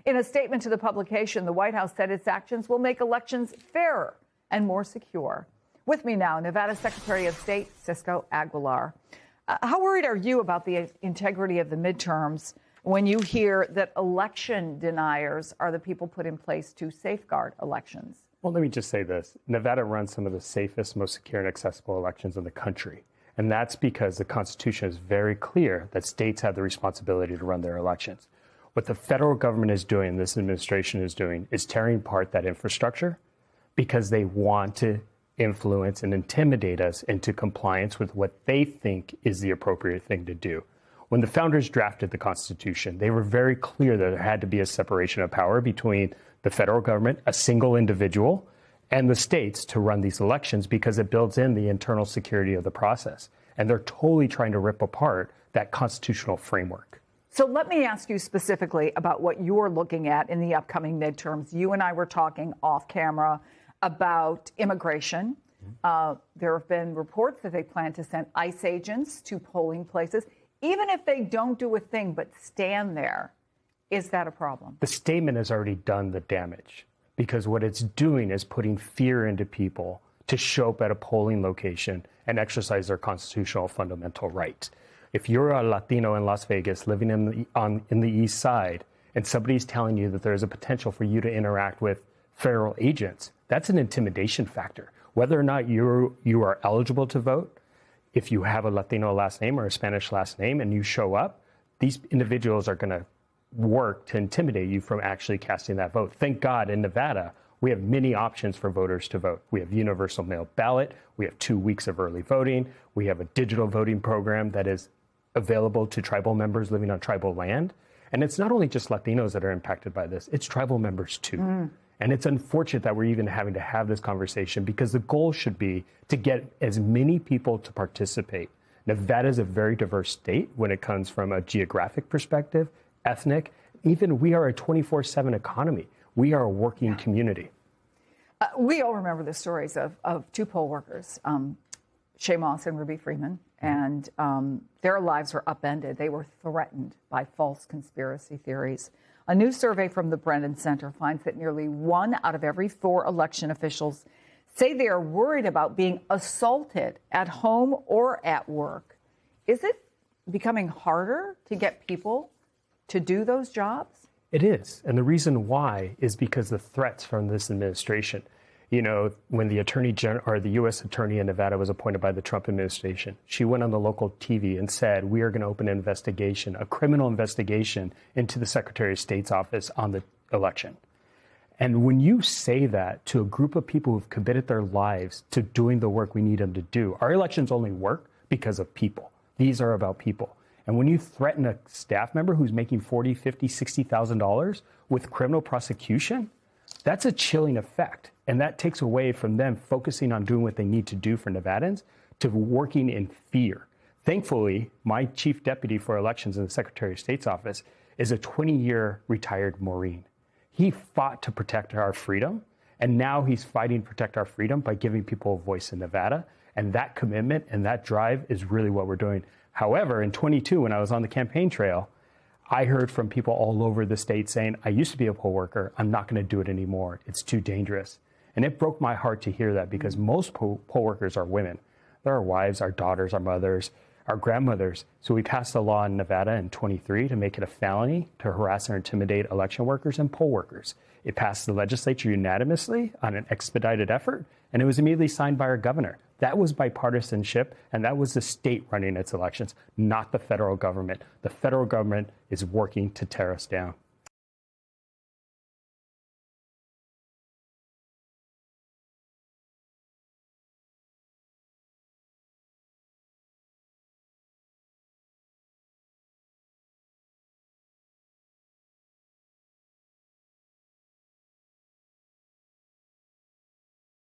In a statement to the publication, the White House said its actions will make elections fairer and more secure. With me now, Nevada Secretary of State Cisco Aguilar. How worried are you about the integrity of the midterms when you hear that election deniers are the people put in place to safeguard elections? Well, let me just say this. Nevada runs some of the safest, most secure and accessible elections in the country. And that's because the Constitution is very clear that states have the responsibility to run their elections. What the federal government is doing, this administration is doing, is tearing apart that infrastructure because they want to influence and intimidate us into compliance with what they think is the appropriate thing to do. When the founders drafted the Constitution, they were very clear that there had to be a separation of power between the federal government, a single individual, and the states to run these elections because it builds in the internal security of the process. And they're totally trying to rip apart that constitutional framework. So let me ask you specifically about what you're looking at in the upcoming midterms. You and I were talking off camera about immigration. There have been reports that they plan to send ICE agents to polling places. Even if they don't do a thing but stand there, is that a problem? The statement has already done the damage because what it's doing is putting fear into people to show up at a polling location and exercise their constitutional fundamental rights. If you're a Latino in Las Vegas living in the East Side and somebody's telling you that there's a potential for you to interact with federal agents, that's an intimidation factor. Whether or not you are eligible to vote, if you have a Latino last name or a Spanish last name and you show up, these individuals are going to work to intimidate you from actually casting that vote. Thank God in Nevada, we have many options for voters to vote. We have universal mail ballot. We have 2 weeks of early voting. We have a digital voting program that is available to tribal members living on tribal land. And it's not only just Latinos that are impacted by this, it's tribal members too. And it's unfortunate that we're even having to have this conversation because the goal should be to get as many people to participate. Nevada is a very diverse state when it comes from a geographic perspective, ethnic. Even we are a 24/7 economy. We are a working community. We all remember the stories of two poll workers, Shay Moss and Ruby Freeman, and their lives were upended. They were threatened by false conspiracy theories. A new survey from the Brennan Center finds that nearly 1 out of every 4 election officials say they are worried about being assaulted at home or at work. Is it becoming harder to get people to do those jobs? It is. And the reason why is because the threats from this administration. You know, when the Attorney General or the U.S. Attorney in Nevada was appointed by the Trump administration, she went on the local TV and said, we are going to open an investigation, a criminal investigation into the Secretary of State's office on the election. And when you say that to a group of people who've committed their lives to doing the work we need them to do, our elections only work because of people. These are about people. And when you threaten a staff member who's making $40,000, $50,000, $60,000 with criminal prosecution, that's a chilling effect. And that takes away from them focusing on doing what they need to do for Nevadans to working in fear. Thankfully, my chief deputy for elections in the Secretary of State's office is a 20-year retired Marine. He fought to protect our freedom, and now he's fighting to protect our freedom by giving people a voice in Nevada. And that commitment and that drive is really what we're doing. However, in 22, when I was on the campaign trail, I heard from people all over the state saying, I used to be a poll worker. I'm not going to do it anymore. It's too dangerous. And it broke my heart to hear that because most poll workers are women. They're our wives, our daughters, our mothers, our grandmothers. So we passed a law in Nevada in 23 to make it a felony to harass or intimidate election workers and poll workers. It passed the legislature unanimously on an expedited effort, and it was immediately signed by our governor. That was bipartisanship, and that was the state running its elections, not the federal government. The federal government is working to tear us down.